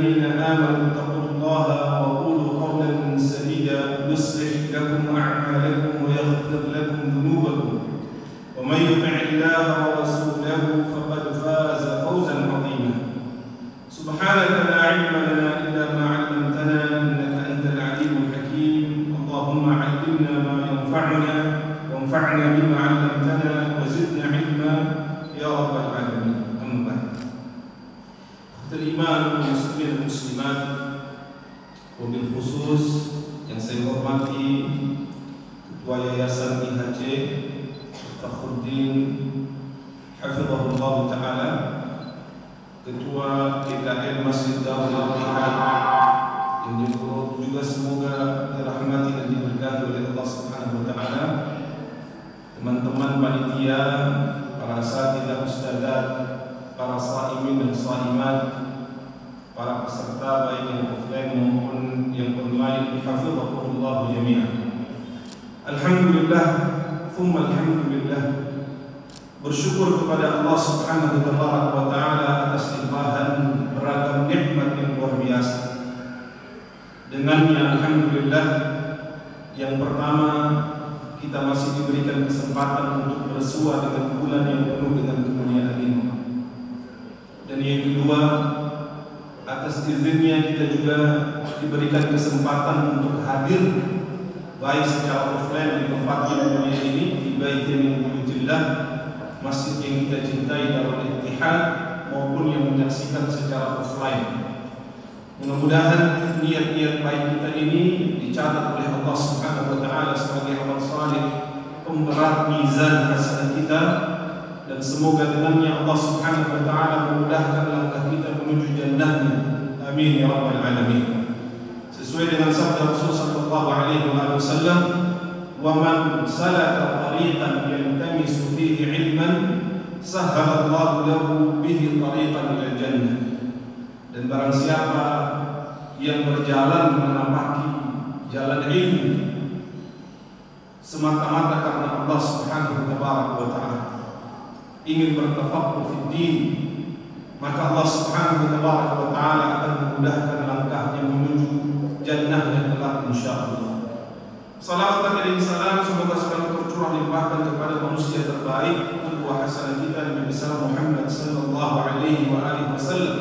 الذين آمنوا اتقوا الله وقولوا قولا سديدا يصلح لكم أعمالكم ويغفر لكم ذنوبكم ومن يطع الله ورسوله فقد فاز فوزا عظيما. سبحانك لا علم لنا إلا ما علمتنا إنك أنت العليم الحكيم. اللهم علمنا ما ينفعنا وانفعنا بما علمتنا وزدنا علما يا رب العالمين. أما بعد، Iman muslimin muslimat, wabil khusus yang saya hormati Ketua Yayasan IHC Fakhruddin Hafizahullah Ta'ala, Ketua GKM Masjid Darul Ittihad, yang juga semoga dirahmati dan diberkati oleh Allah Subhanahu Wa Ta'ala, teman-teman panitia, para asatidzah, ustadzat, para shaimin dan shaimat, para peserta baik yang offline maupun yang online, hafizahumullah jami'an. Alhamdulillah, thumma alhamdulillah, bersyukur kepada Allah Subhanahu wa Ta'ala atas limpahan beragam nikmat yang luar biasa. Dengannya alhamdulillah, yang pertama, kita masih diberikan kesempatan untuk bersua dengan bulan yang penuh dengan kemuliaan ini. Dan yang kedua, atas izinnya kita juga diberikan kesempatan untuk hadir baik secara offline di tempat yang mulia ini, di baitin min buyutillah, masjid yang kita cintai Darul Ittihad, maupun yang menyaksikan secara offline. Mudah-mudahan niat-niat baik kita ini dicatat oleh Allah Subhanahu wa Ta'ala sebagai amal saleh, pemberat mizan hasanah kita, dan semoga dengannya Allah Subhanahu wa Ta'ala memudahkan langkah kita menuju jannahnya. Amin ya rabbal alamin. Sesuai dengan sabda Rasul sallallahu alaihi wasallam, "Wa man salaka tariqan yaltamisu fihi 'ilman, sahhala Allahu lahu bihi tariqan ila jannah." Dan barang siapa yang berjalan menapaki jalan ilmu semata-mata karena Allah Subhanahu wa Ta'ala, ingin bertafaqquh fid din, maka Allah Subhanahu wa Ta'ala akan memudahkan langkahnya menuju jannahnya kelak insyaallah. Salawat dan salam semoga selalu tercurah limpahkan kepada manusia terbaik, qudwah hasanah kita Nabi besar Muhammad sallallahu alaihi wasallam,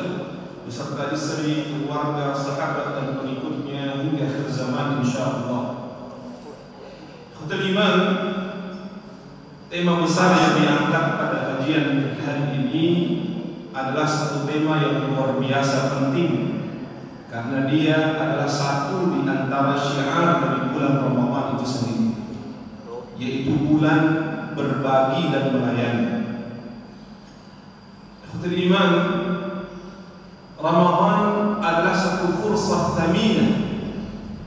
beserta istri, keluarga, sahabat dan pengikutnya hingga akhir zaman insyaallah. Khutul iman, tema besar yang diangkat pada kajian hari ini adalah satu tema yang luar biasa penting, karena dia adalah satu di antara syiar dari bulan Ramadan itu sendiri, yaitu bulan berbagi dan melayani. Khutul iman, Ramadan adalah satu fursah thaminah.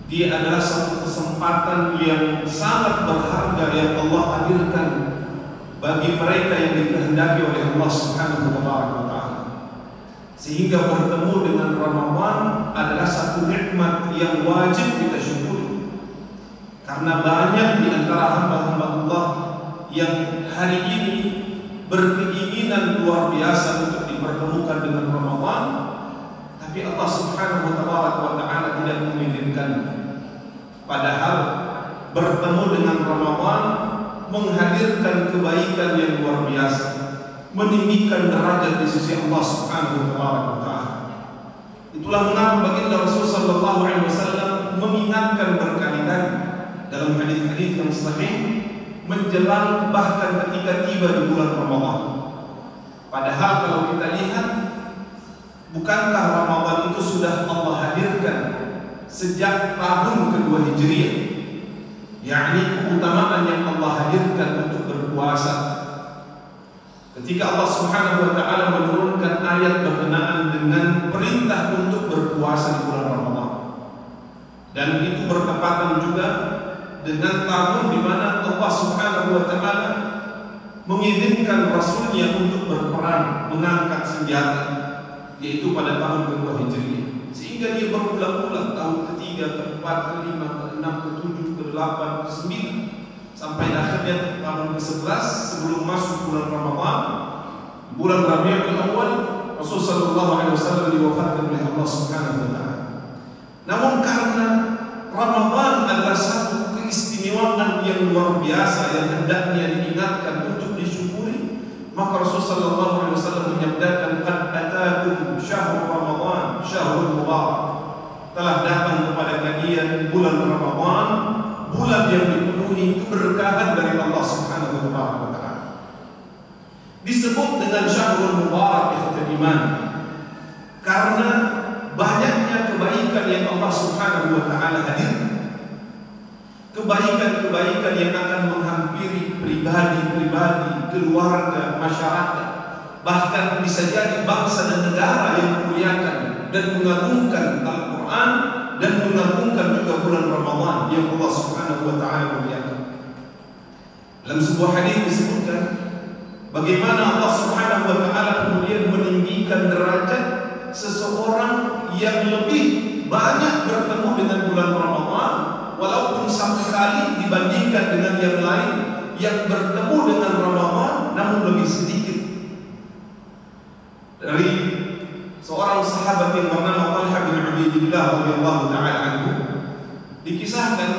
Dia adalah satu kesempatan yang sangat berharga yang Allah hadirkan bagi mereka yang dikehendaki oleh Allah Subhanahu wa Ta'ala. Sehingga bertemu dengan Ramadan adalah satu nikmat yang wajib kita syukuri. Karena banyak di antara hamba-hamba Allah yang hari ini berkeinginan luar biasa untuk dipertemukan dengan Ramadan, tapi Allah Subhanahu wa Ta'ala tidak mengizinkan. Padahal bertemu dengan Ramadan menghadirkan kebaikan yang luar biasa, meninggikan derajat di sisi Allah Subhanahu wa Ta'ala. Itulah mengapa baginda Rasul sallallahu alaihi wasallam mengingatkan berkali-kali dalam hadis-hadis yang sahih menjelang bahkan ketika tiba di bulan Ramadan. Padahal kalau kita lihat, bukankah Ramadan itu sudah Allah hadirkan sejak tahun kedua Hijriah, yakni keutamaan yang Allah hadirkan untuk berpuasa. Ketika Allah Subhanahu wa Ta'ala menurunkan ayat berkenaan dengan perintah untuk berpuasa di bulan Ramadan, dan itu bertepatan juga dengan tahun di mana Allah Subhanahu wa Ta'ala mengizinkan Rasulnya untuk berperang, mengangkat senjata, yaitu pada tahun kedua Hijriah. Sehingga dia berulang-ulang tahun ketiga, keempat, kelima, keenam, ketujuh, ke-8, ke-9, sampai akhirnya tahun ke-11 sebelum masuk bulan Ramadan, bulan Rabiul Awal, Rasul sallallahu alaihi wasallam diwafatkan oleh Allah Subhanahu wa taala. Namun karena Ramadan adalah satu keistimewaan yang luar biasa yang hendaknya diingatkan untuk disyukuri, maka Rasul sallallahu alaihi wasallam menyabdakan, "Qad ataakum syahrul Ramadan, syahrul mubarak." Telah datang kepada kalian bulan Ramadan, bulan yang dipenuhi keberkahan dari Allah Subhanahu wa taala. Disebut dengan syahrul mubarak ikhwatul iman karena banyaknya kebaikan yang Allah Subhanahu wa taala hadirkan. Kebaikan-kebaikan yang akan menghampiri pribadi-pribadi, keluarga, masyarakat, bahkan bisa jadi bangsa dan negara yang memuliakan dan mengagungkan Al-Quran dan mengagungkan juga bulan Ramadan yang Allah Subhanahu wa taala muliakan. Dalam sebuah hadis disebutkan bagaimana Allah Subhanahu wa taala kemudian meninggikan derajat seseorang yang lebih banyak bertemu dengan bulan Ramadan, walaupun satu kali dibandingkan dengan yang lain yang bertemu dengan Ramadan namun lebih sedikit. Dari seorang sahabat yang bernama Talha bin Ubaidillah radhiyallahu taala anhu, dikisahkan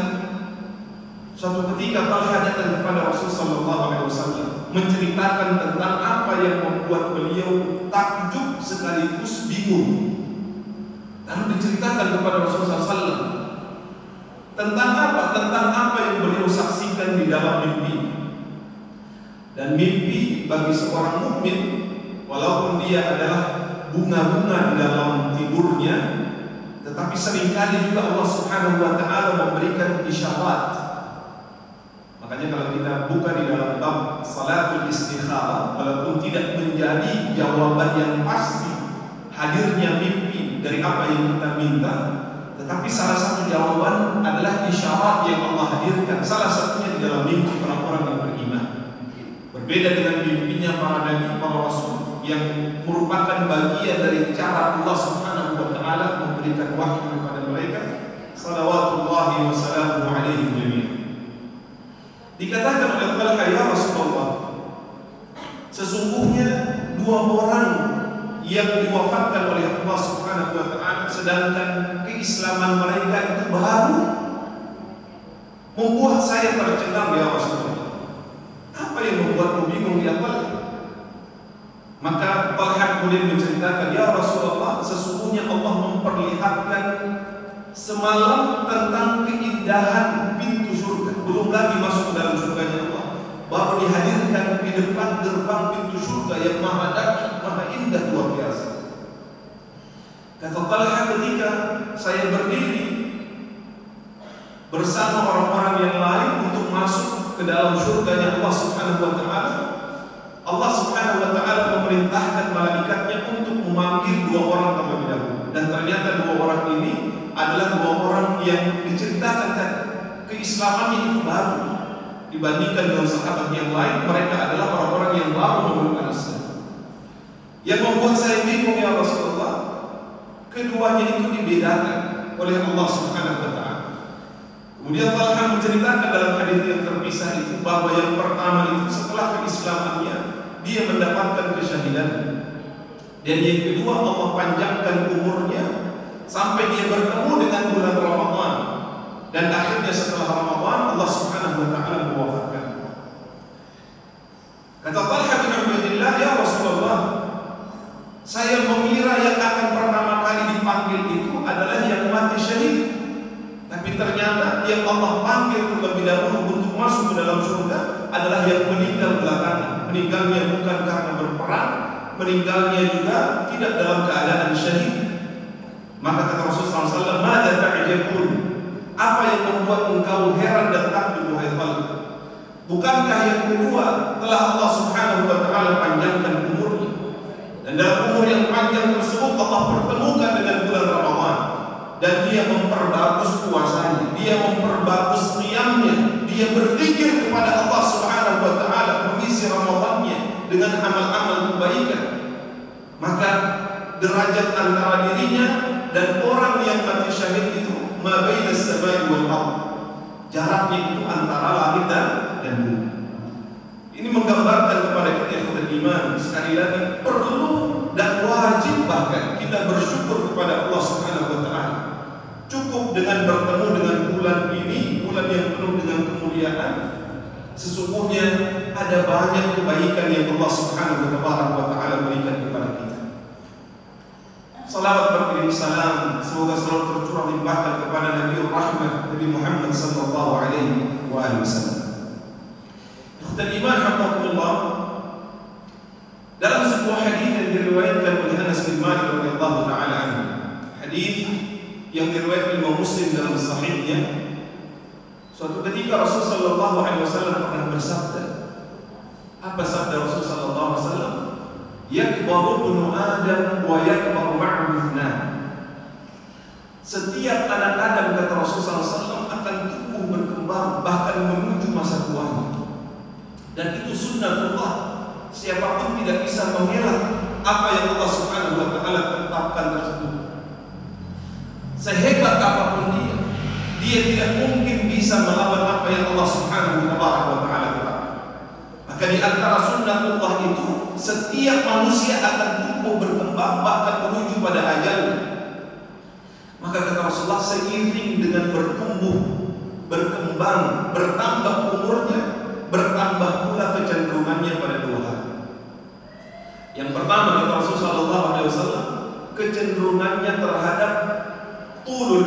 suatu ketika Talha datang kepada Rasul sallallahu alaihi wasallam menceritakan tentang apa yang membuat beliau takjub sekaligus bingung. Lalu diceritakan kepada Rasulullah SAW tentang apa? Tentang apa yang beliau saksikan di dalam mimpi. Dan mimpi bagi seorang mukmin, walaupun dia adalah bunga-bunga di dalam tidurnya, tetapi seringkali juga Allah Subhanahu wa taala memberikan isyarat. Makanya kalau kita buka di dalam bab salatul istikharah, walaupun tidak menjadi jawaban yang pasti hadirnya mimpi dari apa yang kita minta, tetapi salah satu jawaban adalah isyarat yang Allah hadirkan. Salah satunya di dalam mimpi orang-orang yang beriman. Berbeda dengan mimpinya para nabi, para rasul yang merupakan bagian dari cara Allah Subhanahu wa taala memberikan wahyu kepada mereka. Salawatullahi wa salamuhu alaihi jami'an. Dikatakan oleh Talha, ya Rasulullah, sesungguhnya dua orang yang diwafatkan oleh Allah Subhanahu wa taala sedangkan keislaman mereka itu baru, membuat saya tercengang ya Rasulullah. Apa yang membuatmu bingung ya Talha? Maka Talha kemudian menceritakan, ya Rasulullah, sesungguhnya Allah memperlihatkan semalam tentang keindahan pintu surga. Belum lagi masuk ke dalam surganya Allah, baru dihadirkan di depan gerbang pintu surga yang maha dahsyat, maha indah, luar biasa. Kata Talha, ketika saya berdiri bersama orang-orang yang lain untuk masuk ke dalam surganya Allah Subhanahu wa taala, Allah Subhanahu wa taala memerintahkan malaikatnya untuk memanggil dua orang terlebih dahulu. Dan ternyata dua orang ini adalah dua orang yang diceritakan tadi keislamannya itu baru dibandingkan dengan sahabat yang lain. Mereka adalah orang-orang yang baru memeluk Islam. Yang membuat saya bingung ya Rasulullah, keduanya itu dibedakan oleh Allah Subhanahu wa taala. Kemudian Talha menceritakan dalam hadis yang terpisah itu bahwa yang pertama itu setelah keislamannya dia mendapatkan kesyahidan, dan yang kedua Allah panjangkan umurnya sampai dia bertemu dengan bulan Ramadan, dan akhirnya setelah Ramadan Allah Subhanahu wa taala mewafatkan. Kata Talha bin Ubaidillah, ya Rasulullah, saya mengira yang akan pertama kali dipanggil itu adalah yang mati syahid, tapi ternyata yang Allah panggil terlebih dahulu untuk masuk ke dalam surga adalah yang meninggal belakangan. Meninggalnya bukan karena berperang, meninggalnya juga tidak dalam keadaan syahid. Maka kata Rasulullah SAW, "Mada ta'jabun?" Apa yang membuat engkau heran dan takjub wahai Talha? Bukankah yang kedua telah Allah Subhanahu wa taala panjangkan umurnya, dan dalam umur yang panjang tersebut Allah pertemukan dengan bulan Ramadan, dan dia memperbagus puasanya, dia memperbagus qiyamnya, dia berzikir kepada Allah Subhanahu wa taala, mengisi Ramadannya dengan amal-amal kebaikan. Maka derajat antara dirinya dan orang yang mati syahid itu ma baina as-samai wal ardh, jaraknya itu antara langit dan bumi. Ini menggambarkan kepada kita yang beriman, sekali lagi perlu dan wajib kita bersyukur kepada Allah Subhanahu wa taala. Cukup dengan bertemu dengan bulan ini, bulan yang penuh dengan kemuliaan. Sesungguhnya ada banyak kebaikan yang Allah Subhanahu wa taala berikan kepada kita. Salawat berkirim salam semoga selalu tercurah limpahkan kepada Nabi Rahmat Nabi Muhammad sallallahu alaihi wasallam. Dan iman haqqullah, dalam sebuah hadis yang diriwayatkan oleh Anas bin Malik radhiyallahu taala anhu, hadis yang diriwayatkan Imam Muslim dalam sahihnya, suatu ketika Rasul sallallahu alaihi wasallam pernah bersabda. Apa sabda Rasul sallallahu alaihi wasallam? Yakbaru ibnu Adam wa yakbaru ma'ahu ithnan. Setiap anak Adam, kata Rasul sallallahu alaihi wasallam, akan tumbuh berkembang bahkan menuju masa tuanya. Dan itu sunnatullah. Siapapun tidak bisa mengelak apa yang Allah Subhanahu wa taala tetapkan tersebut. Sehebat apapun dia tidak mungkin bisa melawan apa yang Allah Subhanahu wa taala tetapkan. Maka di antara sunnatullah itu, setiap manusia akan tumbuh berkembang bahkan menuju pada ajalnya. Maka kata Rasulullah, seiring dengan bertumbuh, berkembang, bertambah umurnya, bertambah pula kecenderungannya pada dua hal. Yang pertama, kata Rasulullah sallallahu alaihi wasallam, kecenderungannya terhadap tulul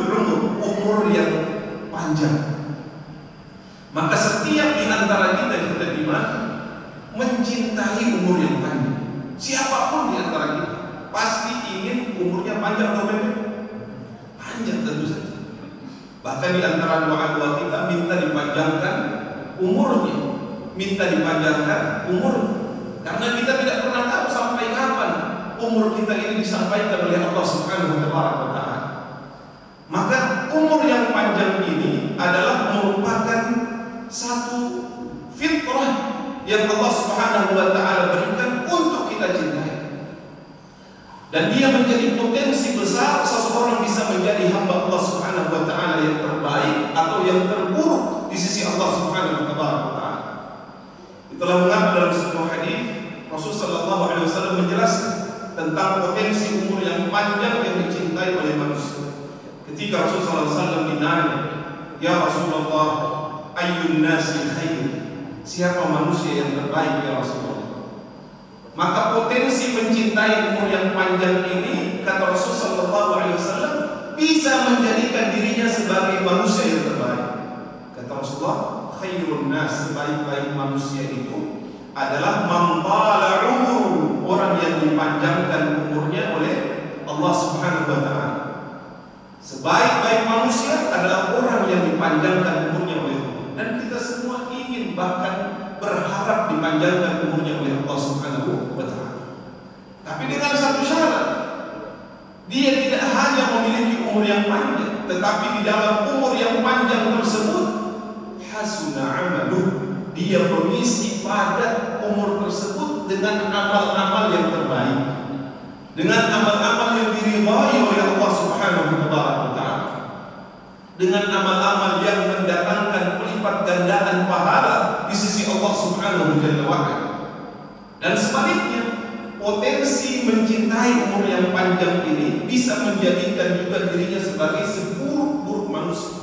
umur yang panjang. Maka setiap di antara kita beriman mencintai umur yang panjang. Siapapun di antara kita pasti ingin umurnya panjang atau pendek? Panjang tentu saja. Bahkan di antara doa-doa kita minta dipanjangkan umurnya, minta dipanjangkan umur, karena kita tidak pernah tahu sampai kapan umur kita ini disampaikan oleh Allah Subhanahu wa taala. Maka umur yang panjang ini adalah merupakan satu fitrah yang Allah Subhanahu wa taala berikan untuk kita cintai. Dan dia menjadi potensi besar seseorang bisa menjadi hamba Allah Subhanahu wa taala yang terbaik atau yang terburuk di sisi Allah Subhanahu wa taala. Itulah mengapa dalam sebuah hadis Rasul sallallahu alaihi wasallam menjelaskan tentang potensi umur yang panjang yang dicintai oleh manusia. Ketika Rasul sallallahu alaihi wasallam ditanya, "Ya Rasulullah, ayyun nasi khair?" Siapa manusia yang terbaik ya Rasulullah? Maka potensi mencintai umur yang panjang ini, kata Rasul sallallahu alaihi wasallam, bisa menjadikan dirinya sebagai manusia yang terbaik. Kata Rasulullah, khairun nas, sebaik-baik manusia itu adalah man tala umur, orang yang dipanjangkan umurnya oleh Allah Subhanahu wa taala. Sebaik-baik manusia adalah orang yang dipanjangkan umurnya oleh Allah. Dan kita semua ingin, bahkan berharap dipanjangkan umurnya oleh Allah Subhanahu wa taala. Tapi dengan satu syarat. Dia tidak hanya memiliki umur yang panjang, tetapi di dalam umur yang panjang tersebut hasuna amaluh, dia mengisi padat umur tersebut dengan amal-amal yang terbaik, dengan amal-amal yang diridhai oleh Allah Subhanahu wa taala, dengan amal-amal yang mendatangkan pelipat gandaan pahala di sisi Allah Subhanahu wa taala. Dan sebaliknya, potensi mencintai umur yang panjang ini bisa menjadikan juga dirinya sebagai seburuk-buruk manusia.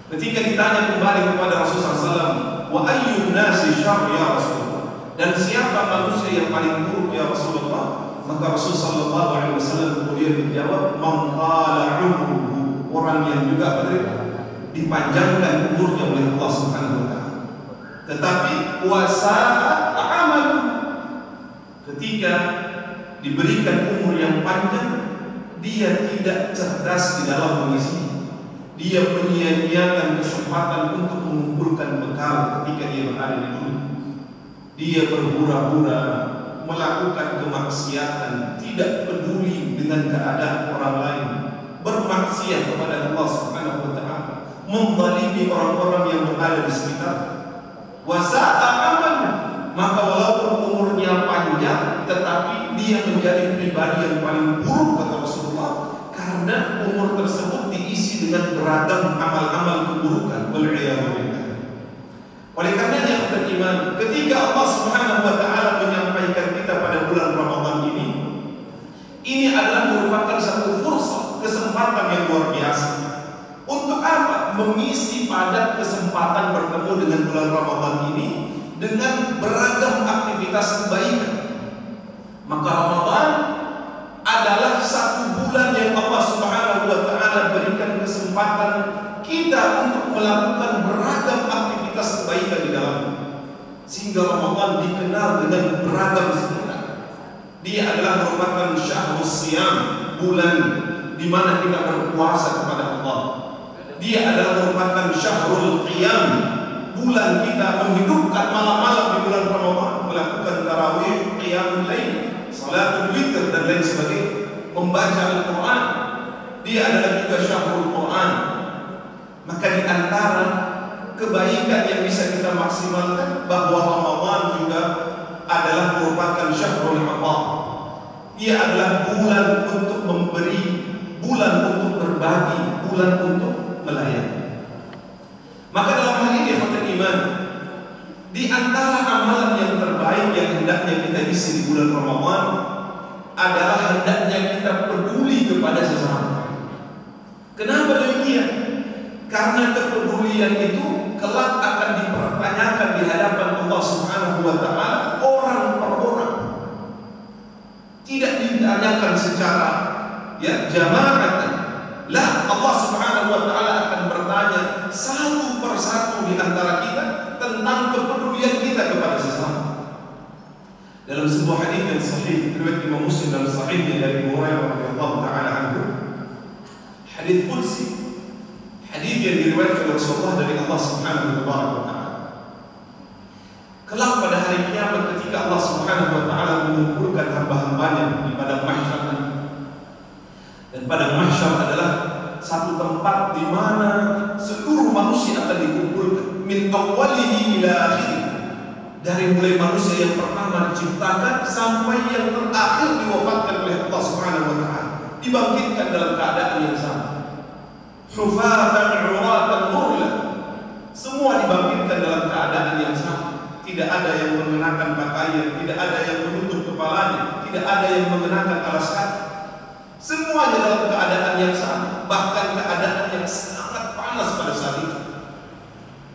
Ketika ditanya kembali kepada Rasulullah SAW, wa ayyun nasi syarr ya Rasulullah, dan siapa manusia yang paling buruk ya Rasulullah? Maka Rasulullah sallallahu alaihi wasallam kemudian menjawab, man qala umruhu, orang yang juga dipanjangkan umurnya oleh Allah Subhanahu wa taala. Tetapi wasa'a amal, ketika diberikan umur yang panjang, dia tidak cerdas di dalam mengisi. Dia menyia-nyiakan kesempatan untuk mengumpulkan bekal ketika dia berada di dunia. Dia berhura-hura, melakukan kemaksiatan, tidak peduli dengan keadaan orang lain, bermaksiat kepada Allah Subhanahu wa taala, menzalimi orang-orang yang berada di sekitar. Wasa'a amal, maka walaupun umurnya panjang, tetapi dia menjadi pribadi yang paling buruk, kata Rasulullah, karena umur tersebut diisi dengan beragam amal-amal keburukan. Oleh karenanya, iman, ketika Allah Subhanahu wa taala menyampaikan kita pada bulan Ramadan Ramadan ini dengan beragam aktivitas kebaikan. Maka Ramadan adalah satu bulan yang Allah Subhanahu wa taala berikan kesempatan kita untuk melakukan beragam aktivitas kebaikan di dalamnya. Sehingga Ramadan dikenal dengan beragam sebutan. Dia adalah merupakan syahrus siyam, bulan di mana kita berpuasa kepada Allah. Dia adalah merupakan syahrul qiyam, bulan kita menghidupkan malam-malam di bulan Ramadan, melakukan tarawih, qiyamul lail, salatul witir dan lain sebagainya, membaca Al-Quran. Dia adalah juga syahrul Quran. Maka di antara kebaikan yang bisa kita maksimalkan bahwa Ramadan juga adalah merupakan syahrul amal. Dia adalah bulan untuk memberi, bulan untuk berbagi, bulan untuk melayani. Maka dalam hal ini ikhwatul iman, di antara amalan yang terbaik yang hendaknya kita isi di bulan Ramadan adalah hendaknya kita peduli kepada sesama. Kenapa demikian? Karena kepedulian itu kelak akan dipertanyakan di hadapan Allah Subhanahu wa taala orang per orang. Tidak ditanyakan secara jamaatan. Lah, Allah Subhanahu wa taala akan bertanya satu persatu di antara kita tentang kepedulian kita kepada sesama. Dalam sebuah hadis yang sahih riwayat Imam Muslim dalam sahihnya dari Abu Hurairah radhiyallahu taala anhu, hadis qudsi, hadis yang diriwayatkan oleh Rasulullah dari Allah Subhanahu wa taala. Kelak pada hari kiamat ketika Allah Subhanahu wa taala mengumpulkan hamba-hambanya di padang mahsyar, dan padang mahsyar adalah satu tempat di mana seluruh manusia akan dikumpulkan min awwalihi ila akhirih, dari mulai manusia yang pertama diciptakan sampai yang terakhir diwafatkan oleh Allah Subhanahu wa taala, dibangkitkan dalam keadaan yang sama. Hufatan uratan ghurla, semua dibangkitkan dalam keadaan yang sama. Tidak ada yang mengenakan pakaian, tidak ada yang menutup kepalanya, tidak ada yang mengenakan alas kaki. Semuanya dalam keadaan yang sama, bahkan keadaan yang sangat panas pada saat itu.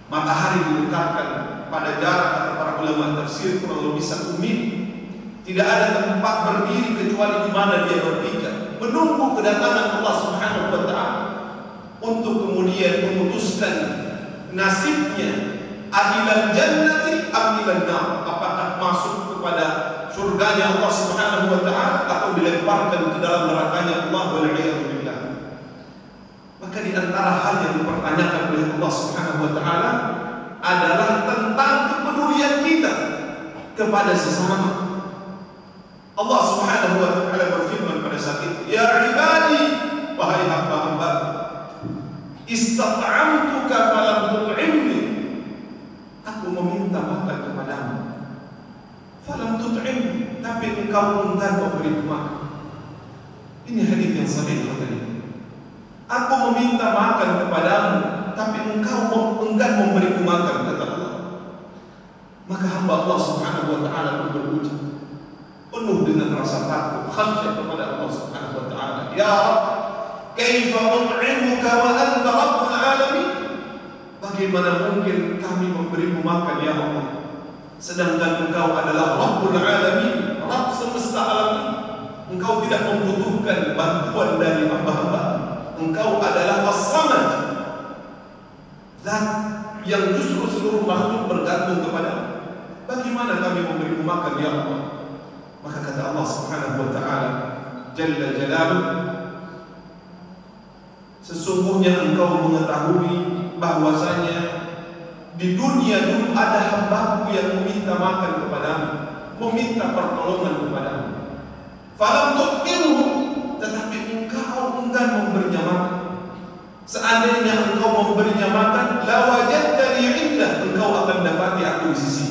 Matahari dilekatkan pada jarak, kata para ulama tafsir, kurang lebih 1 mil. Tidak ada tempat berdiri kecuali di mana dia berpijak, menunggu kedatangan Allah Subhanahu wa taala untuk kemudian memutuskan nasibnya, ahlan jannati ahlan nar, apakah masuk kepada surganya Allah Subhanahu wa taala atau dilemparkan ke dalam nerakanya Allah wal iyad billah. Maka di antara hal yang dipertanyakan oleh Allah Subhanahu wa taala adalah tentang kepedulian kita kepada sesama. Allah Subhanahu wa taala berfirman pada saat itu, "Ya ibadi, wahai hamba-hamba, istat'amtuka falam tut'imni." Aku meminta makan kepadamu, falam tut'imni, tapi engkau enggan memberi makan. Ini hadis yang sahih tadi. Aku meminta makan kepadamu, tapi engkau enggan memberi makan, kata Allah. Maka hamba Allah Subhanahu wa taala pun berucap penuh dengan rasa takut, khasyat kepada Allah Subhanahu wa taala, "Ya Rabb, kaifa ut'imuka wa anta rabbul alamin?" Bagaimana mungkin kami memberimu makan ya Allah, sedangkan engkau adalah Rabbul Alamin, Rabb semesta alam ini. Engkau tidak membutuhkan bantuan dari hamba-hamba. Engkau adalah As-Samad, zat yang justru seluruh makhluk bergantung kepadamu. Bagaimana kami memberimu makan ya Allah? Maka kata Allah Subhanahu wa taala Jalla Jalaluh, sesungguhnya engkau mengetahui bahwasanya di dunia dulu ada hambaku yang meminta makan kepadamu, meminta pertolongan kepadamu. Falam tu'minhu, tetapi engkau enggan memberinya makan. Seandainya engkau memberinya makan, la wajadtani 'indah, engkau akan dapati aku di sisi.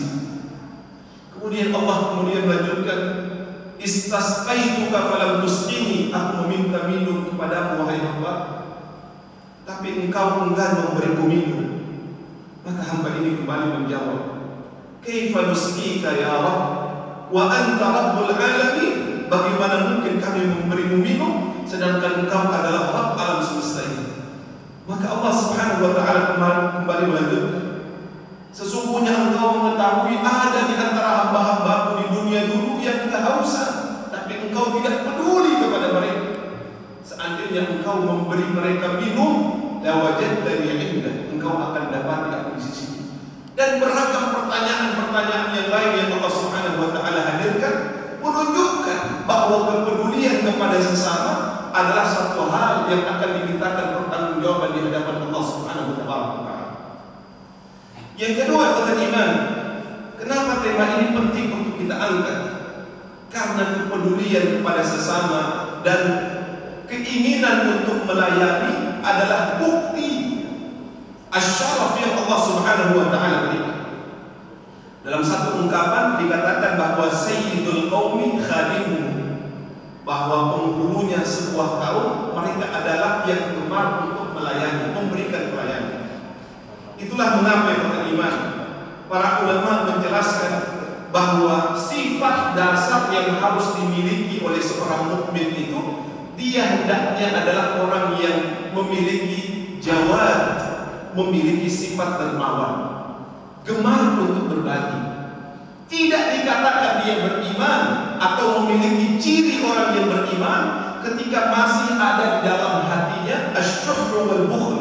Kemudian Allah melanjutkan, istasqaituka falam tusqini, aku meminta minum kepadamu wahai hamba, tapi engkau enggan memberiku minum. Maka hamba ini kembali menjawab, kaifa nusqika ya Rabb wa anta rabbul alamin, bagaimana mungkin kami memberimu minum sedangkan engkau adalah Rabb alam semesta ini. Maka Allah Subhanahu wa taala kembali melanjutkan, Sesungguhnya engkau mengetahui ada di antara hamba-hambaku di dunia dulu yang kehausan, tapi engkau tidak peduli kepada mereka. Seandainya engkau memberi mereka minum, lawajadtani indah, engkau akan dapati aku di sisi. Dan beragam pertanyaan-pertanyaan yang lain yang Allah Subhanahu wa taala hadirkan menunjukkan bahwa kepedulian kepada sesama adalah satu hal yang akan dimintakan pertanggungjawaban di hadapan Allah Subhanahu wa taala. Yang kedua, kata iman, kenapa tema ini penting untuk kita angkat? Karena kepedulian kepada sesama dan keinginan untuk melayani adalah bukti asyaraf yang Allah Subhanahu wa taala berikan. Dalam satu ungkapan dikatakan bahwa sayyidul qaumi khadimuhum, bahwa penghulunya sebuah kaum mereka adalah yang gemar untuk melayani, memberikan pelayanan. Itulah mengapa kata iman, para ulama menjelaskan bahwa sifat dasar yang harus dimiliki oleh seorang mukmin itu, dia hendaknya adalah orang yang memiliki jawad, memiliki sifat dermawan, gemar untuk berbagi. Tidak dikatakan dia beriman atau memiliki ciri orang yang beriman ketika masih ada di dalam hatinya asyuhru wal bukhl,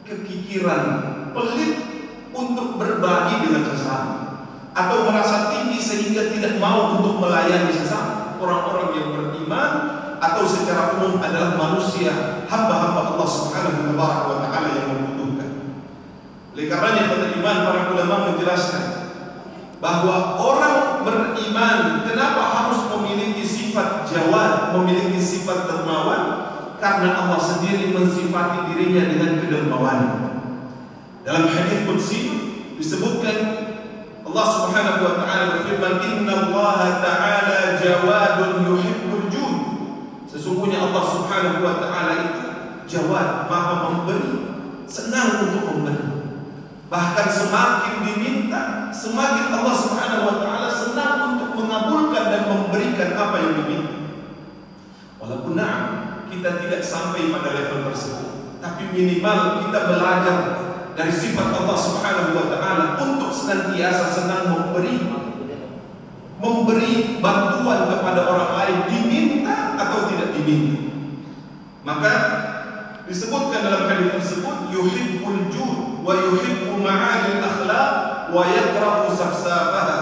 kekikiran, pelit untuk berbagi dengan sesama, atau merasa tinggi sehingga tidak mau untuk melayani sesama. Orang-orang yang beriman atau secara umum adalah manusia, hamba-hamba Allah Subhanahu wa taala yang membutuhkan. Oleh karenanya kata iman, para ulama menjelaskan bahwa orang beriman kenapa harus memiliki sifat jawad, memiliki sifat dermawan? Karena Allah sendiri mensifati dirinya dengan kedermawanan. Dalam hadis qudsi disebutkan Allah Subhanahu wa taala berfirman, "Innallaha ta'ala jawadun yuhibbul jud." Sesungguhnya Allah Subhanahu wa taala itu jawad, Maha memberi, senang untuk memberi. Bahkan semakin diminta, semakin Allah Subhanahu wa taala senang untuk mengabulkan dan memberikan apa yang diminta. Walaupun kita tidak sampai pada level tersebut, tapi minimal kita belajar dari sifat Allah Subhanahu wa taala untuk senantiasa senang memberi bantuan kepada orang lain, diminta atau tidak diminta. Maka disebutkan dalam hadis tersebut, yuhibbul jud wa yuhibbu ma'alil akhlaq wa yakrahu safsafaha.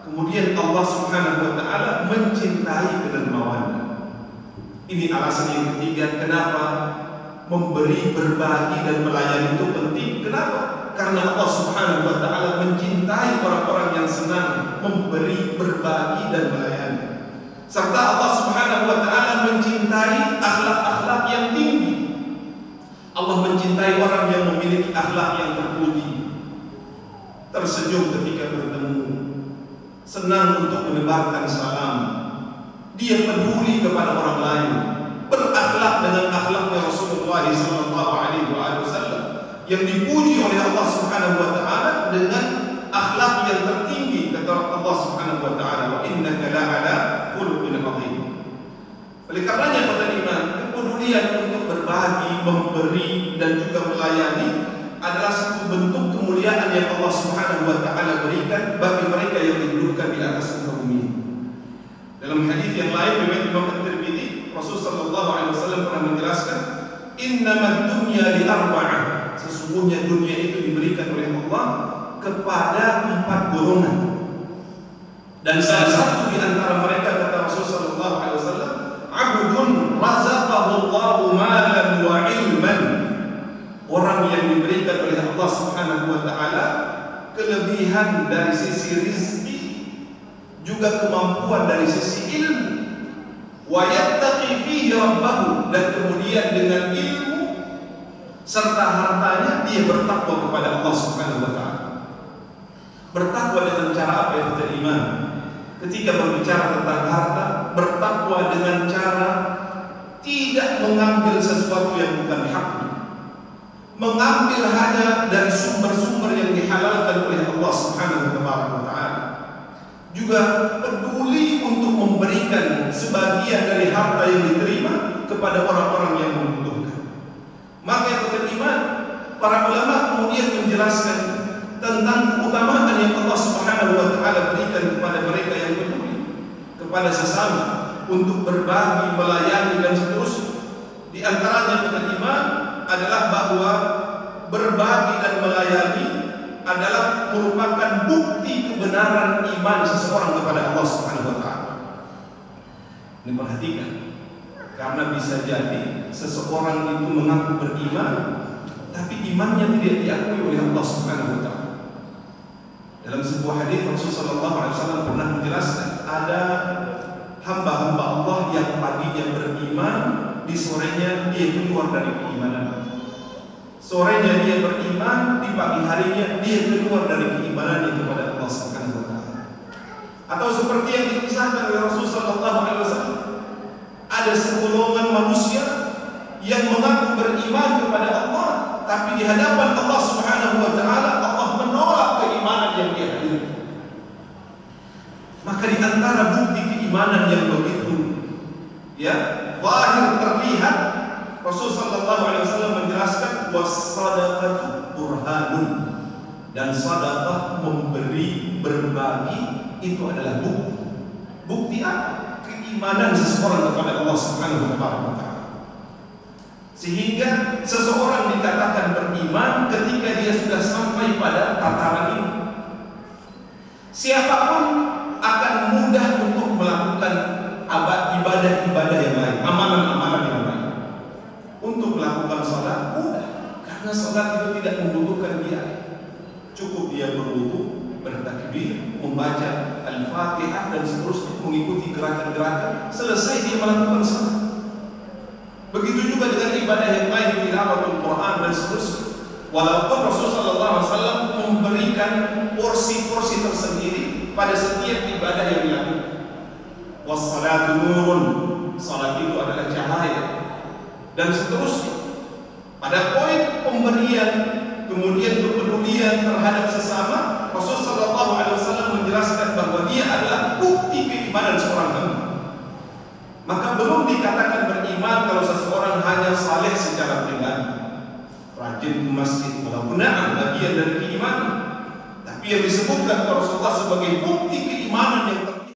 Kemudian Allah Subhanahu wa taala mencintai kedermawanan. Ini alasan yang ketiga kenapa memberi, berbagi dan melayani itu penting. Kenapa? Karena Allah Subhanahu wa taala mencintai orang-orang yang senang memberi, berbagi dan melayani. Serta Allah Subhanahu wa taala mencintai akhlak-akhlak yang tinggi. Allah mencintai orang yang memiliki akhlak yang terpuji. Tersenyum ketika bertemu, senang untuk menebarkan salam. Dia peduli kepada orang lain, berakhlak dengan akhlaknya Rasulullah SAW yang dipuji oleh Allah Subhanahu wa taala dengan akhlak yang tertinggi, kata Allah Subhanahu wa taala, wa innaka la'ala khuluqin 'adzim. Oleh karenanya kata iman, kepedulian untuk berbagi, memberi dan juga melayani adalah satu bentuk kemuliaan yang Allah Subhanahu wa taala berikan bagi mereka yang didudukkan di atas muka bumi. Dalam hadis yang lain riwayat Imam At-Tirmidzi, Rasul sallallahu alaihi wasallam pernah menjelaskan, "Innamad dunya li arba'ah." Sesungguhnya dunia itu diberikan oleh Allah kepada 4 golongan. Dan salah satu di antara mereka, kata Rasul sallallahu alaihi wasallam, "'abdun razaqahu Allahu malan wa 'ilman." Orang yang diberikan oleh Allah Subhanahu wa taala kelebihan dari sisi rizki, juga kemampuan dari sisi ilmu, wa yattaqi fihi rabbahu, dan kemudian dengan ilmu serta hartanya dia bertakwa kepada Allah Subhanahu wa taala. Bertakwa dengan cara apa yang kita iman? Ketika berbicara tentang harta, bertakwa dengan cara tidak mengambil sesuatu yang bukan haknya, mengambil hanya dari sumber-sumber yang dihalalkan oleh Allah Subhanahu wa taala. Juga peduli untuk memberikan sebagian dari harta yang diterima kepada orang-orang yang membutuhkan. Maka yang ketiga, para ulama kemudian menjelaskan tentang keutamaan yang Allah Subhanahu wa taala berikan kepada mereka yang peduli kepada sesama untuk berbagi, melayani dan seterusnya. Di antaranya iman adalah bahwa berbagi dan melayani adalah merupakan bukti kebenaran iman seseorang kepada Allah Subhanahu wa taala. Ini perhatikan, karena bisa jadi seseorang itu mengaku beriman tapi imannya tidak diakui oleh Allah Subhanahu wa taala. Dalam sebuah hadis Rasulullah sallallahu alaihi wasallam pernah menjelaskan ada hamba-hamba Allah yang paginya beriman, di sorenya dia keluar dari keimanan. Sorenya dia beriman, di pagi harinya dia keluar dari keimanan kepada Allah Subhanahu wa taala. Atau seperti yang dikisahkan oleh Rasul sallallahu alaihi wasallam, ada segolongan manusia yang mengaku beriman kepada Allah, tapi di hadapan Allah Subhanahu wa taala Allah menolak keimanan yang dia hadirkan. Maka di antara bukti keimanan yang begitu zahir terlihat, Rasul sallallahu alaihi wasallam menjelaskan was-shadaqatu burhanun, dan sedekah memberi, berbagi itu adalah bukti. Bukti apa? Keimanan seseorang kepada Allah Subhanahu wa taala. Sehingga seseorang dikatakan beriman ketika dia sudah sampai pada tataran ini. Siapapun akan mudah untuk melakukan ibadah-ibadah yang lain, amalan-amalan yang lain. Untuk melakukan salat mudah, karena salat itu tidak membutuhkan biaya. Cukup dia berwudu, bertakbir, membaca Al-Fatihah dan seterusnya, mengikuti gerakan-gerakan, selesai dia melakukan salat. Begitu juga dengan ibadah yang lain, tilawatul Quran dan seterusnya. Walaupun Rasulullah SAW memberikan porsi-porsi tersendiri pada setiap ibadah yang dilakukan. Wassalatu nurun, salat itu adalah cahaya dan seterusnya. Pada poin pemberian, kemudian kepedulian terhadap sesama, Rasulullah SAW menjelaskan bahwa dia adalah bukti keimanan seorang hamba. Maka belum dikatakan beriman kalau seseorang hanya saleh secara pribadi, rajin ke masjid, walaupun bagian dari keimanan. Tapi yang disebutkan Rasulullah sebagai bukti keimanan yang